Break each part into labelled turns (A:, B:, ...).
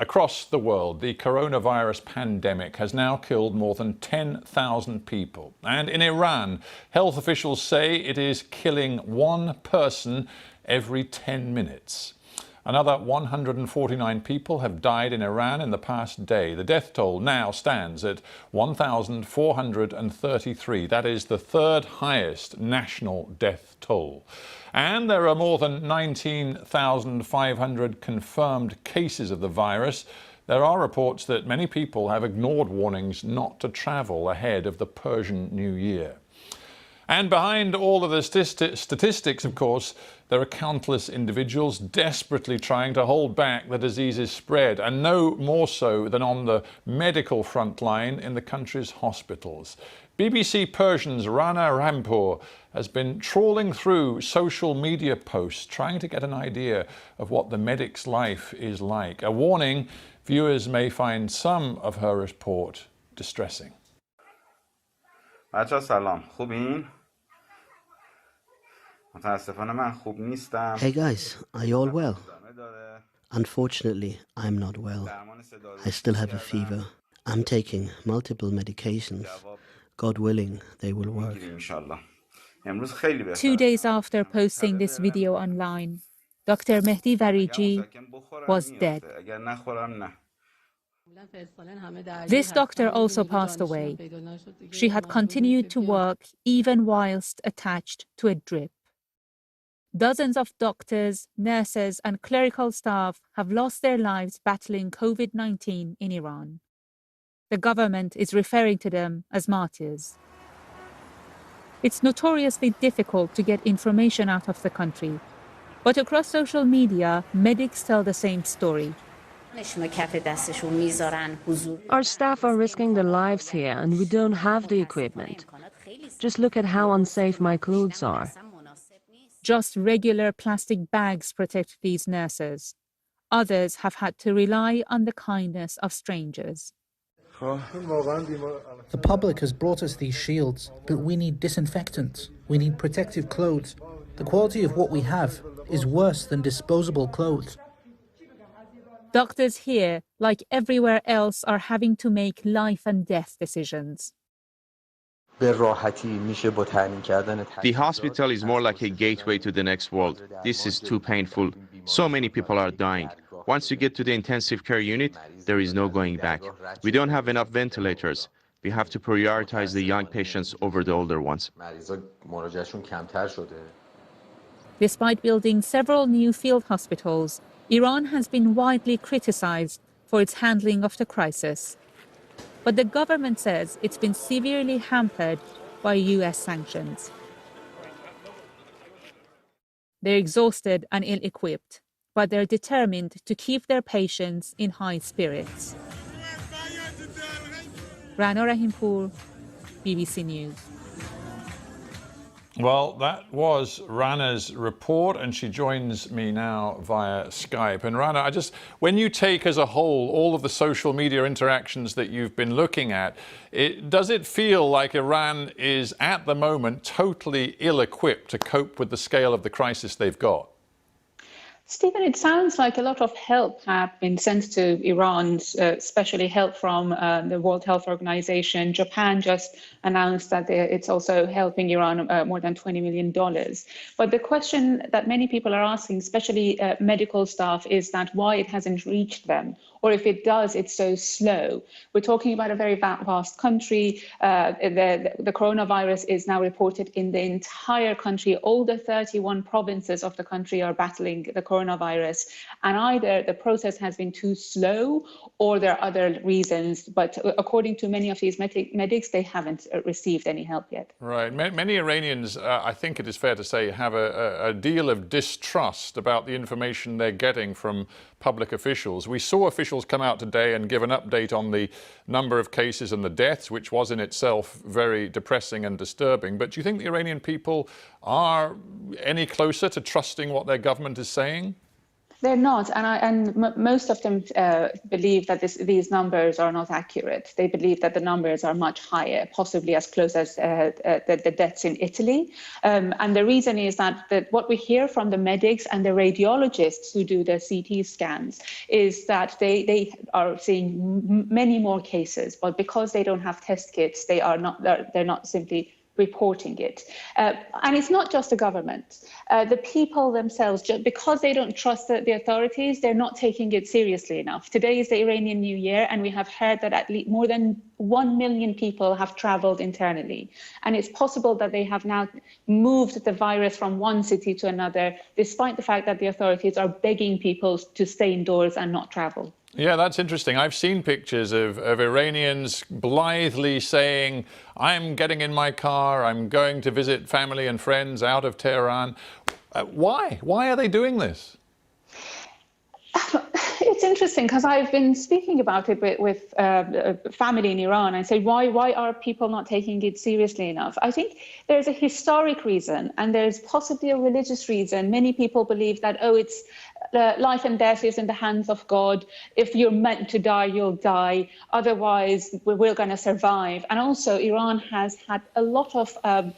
A: Across the world, the coronavirus pandemic has now killed more than 10,000 people. And in Iran, health officials say it is killing one person every 10 minutes. Another 149 people have died in Iran in the past day. The death toll now stands at 1,433. That is the third highest national death toll. And there are more than 19,500 confirmed cases of the virus. There are reports that many people have ignored warnings not to travel ahead of the Persian New Year. And behind all of the statistics, of course, there are countless individuals desperately trying to hold back the disease's spread, and no more so than on the medical front line in the country's hospitals. BBC Persian's Rana Rampur has been trawling through social media posts, trying to get an idea of what the medic's life is like. A warning, viewers may find some of her report distressing.
B: بچه‌ها سلام خوبین؟ متاسفانه من خوب نیستم.
C: Hey guys, are you all well? Unfortunately, I'm not well. I still have a fever. I'm taking multiple medications. God willing, they will work.
D: 2 days after posting this video online, Dr. Mehdi Variji was dead. This doctor also passed away. She had continued to work even whilst attached to a drip. Dozens of doctors, nurses, and clerical staff have lost their lives battling COVID-19 in Iran. The government is referring to them as martyrs. It's notoriously difficult to get information out of the country, but across social media, medics tell the same story.
E: Our staff are risking their lives here and we don't have the equipment. Just look at how unsafe my clothes are.
D: Just regular plastic bags protect these nurses. Others have had to rely on the kindness of strangers.
F: The public has brought us these shields, but we need disinfectants. We need protective clothes. The quality of what we have is worse than disposable clothes.
D: Doctors here, like everywhere else, are having to make life and death decisions.
G: The hospital is more like a gateway to the next world. This is too painful. So many people are dying. Once you get to the intensive care unit, there is no going back. We don't have enough ventilators. We have to prioritize the young patients over the older ones.
D: Despite building several new field hospitals, Iran has been widely criticized for its handling of the crisis. But the government says it's been severely hampered by US sanctions. They're exhausted and ill-equipped, but they're determined to keep their patients in high spirits. Rana Rahimpour, BBC News.
A: Well, that was Rana's report, and she joins me now via Skype. And Rana, when you take as a whole all of the social media interactions that you've been looking at, does it feel like Iran is at the moment totally ill-equipped to cope with the scale of the crisis they've got?
H: Stephen, it sounds like a lot of help have been sent to Iran, especially help from the World Health Organization. Japan just announced that it's also helping Iran more than $20 million. But the question that many people are asking, especially medical staff, is that why it hasn't reached them, or if it does, it's so slow. We're talking about a very vast country. The coronavirus is now reported in the entire country. All the 31 provinces of the country are battling the coronavirus. And either the process has been too slow or there are other reasons. But according to many of these medics, they haven't received any help yet.
A: Right. Many Iranians, I think it is fair to say, have a deal of distrust about the information they're getting from public officials. We saw officials come out today and give an update on the number of cases and the deaths, which was in itself very depressing and disturbing. But do you think the Iranian people are any closer to trusting what their government is saying?
H: They're not, and most of them believe that these numbers are not accurate. They believe that the numbers are much higher, possibly as close as the deaths in Italy. And the reason is that what we hear from the medics and the radiologists who do the CT scans is that they are seeing many more cases, but because they don't have test kits, they're not simply reporting it. And it's not just the government. The people themselves, because they don't trust the authorities, they're not taking it seriously enough. Today is the Iranian New Year, and we have heard that at least more than 1 million people have traveled internally. And it's possible that they have now moved the virus from one city to another, despite the fact that the authorities are begging people to stay indoors and not travel.
A: Yeah, that's interesting. I've seen pictures of Iranians blithely saying, I'm getting in my car, I'm going to visit family and friends out of Tehran. Why? Why are they doing this?
H: It's interesting because I've been speaking about it with family in Iran. I say, why are people not taking it seriously enough? I think there's a historic reason and there's possibly a religious reason. Many people believe that, it's life and death is in the hands of God. If you're meant to die, you'll die. Otherwise, we're going to survive. And also, Iran has had a lot of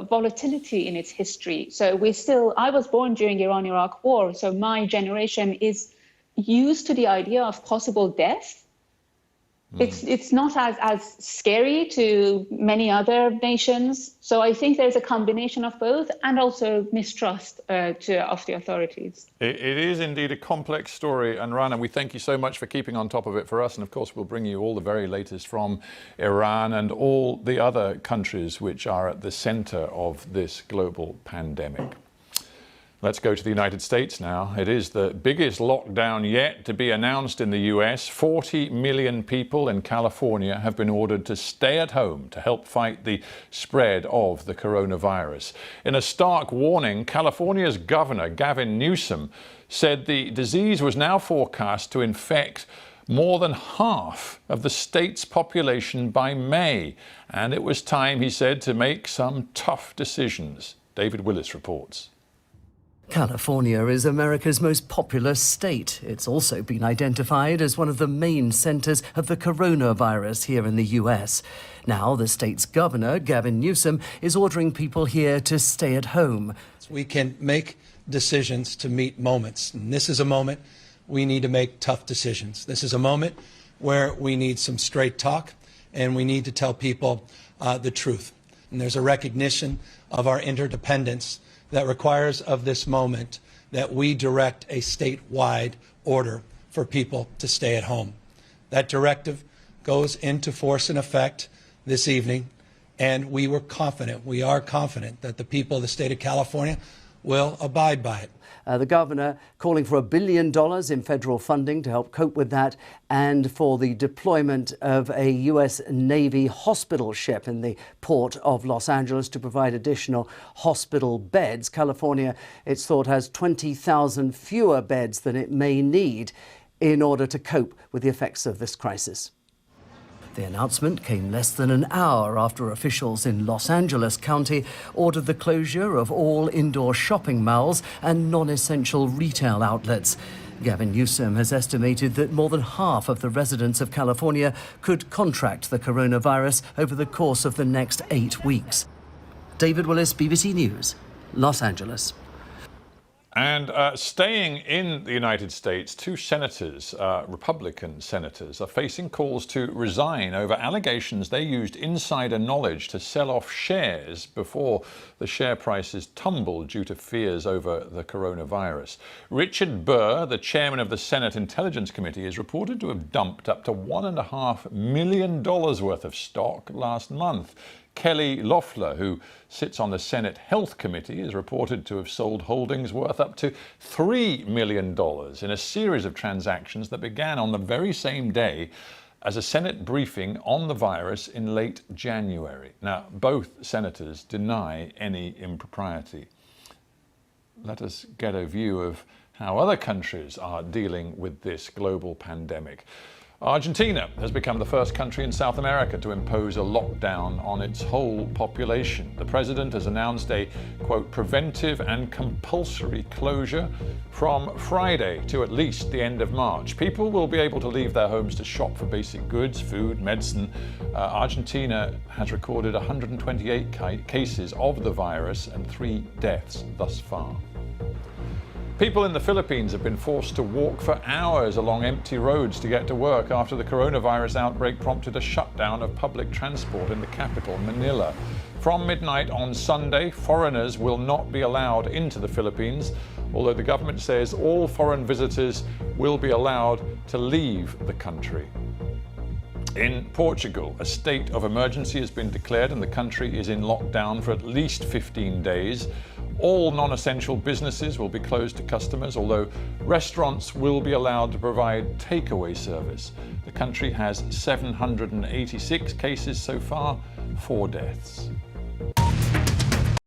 H: volatility in its history. So I was born during Iran-Iraq war. So my generation is used to the idea of possible death. It's not as scary to many other nations. So I think there's a combination of both and also mistrust of the authorities.
A: It is indeed a complex story, and Rana, we thank you so much for keeping on top of it for us. And of course, we'll bring you all the very latest from Iran and all the other countries which are at the center of this global pandemic. Let's go to the United States now. It is the biggest lockdown yet to be announced in the US. 40 million people in California have been ordered to stay at home to help fight the spread of the coronavirus. In a stark warning, California's governor, Gavin Newsom, said the disease was now forecast to infect more than half of the state's population by May. And it was time, he said, to make some tough decisions. David Willis reports.
I: California is America's most populous state. It's also been identified as one of the main centres of the coronavirus here in the US. Now, the state's governor, Gavin Newsom, is ordering people here to stay at home.
J: We can make decisions to meet moments. And this is a moment we need to make tough decisions. This is a moment where we need some straight talk and we need to tell people the truth. And there's a recognition of our interdependence that requires of this moment that we direct a statewide order for people to stay at home. That directive goes into force and effect this evening, and we are confident that the people of the state of California will abide by it.
I: The governor calling for $1 billion in federal funding to help cope with that, and for the deployment of a US Navy hospital ship in the port of Los Angeles to provide additional hospital beds. California, it's thought, has 20,000 fewer beds than it may need in order to cope with the effects of this crisis. The announcement came less than an hour after officials in Los Angeles County ordered the closure of all indoor shopping malls and non-essential retail outlets. Gavin Newsom has estimated that more than half of the residents of California could contract the coronavirus over the course of the next 8 weeks. David Willis, BBC News, Los Angeles.
A: And staying in the United States, 2 senators, Republican senators, are facing calls to resign over allegations they used insider knowledge to sell off shares before the share prices tumbled due to fears over the coronavirus. Richard Burr, the chairman of the Senate Intelligence Committee, is reported to have dumped up to $1.5 million worth of stock last month. Kelly Loeffler, who sits on the Senate Health Committee, is reported to have sold holdings worth up to $3 million in a series of transactions that began on the very same day as a Senate briefing on the virus in late January. Now, both senators deny any impropriety. Let us get a view of how other countries are dealing with this global pandemic. Argentina has become the first country in South America to impose a lockdown on its whole population. The president has announced a, quote, preventive and compulsory closure from Friday to at least the end of March. People will be able to leave their homes to shop for basic goods, food, medicine. Argentina has recorded 128 cases of the virus and 3 deaths thus far. People in the Philippines have been forced to walk for hours along empty roads to get to work after the coronavirus outbreak prompted a shutdown of public transport in the capital, Manila. From midnight on Sunday, foreigners will not be allowed into the Philippines, although the government says all foreign visitors will be allowed to leave the country. In Portugal, a state of emergency has been declared and the country is in lockdown for at least 15 days. All non-essential businesses will be closed to customers, although restaurants will be allowed to provide takeaway service. The country has 786 cases so far, 4 deaths.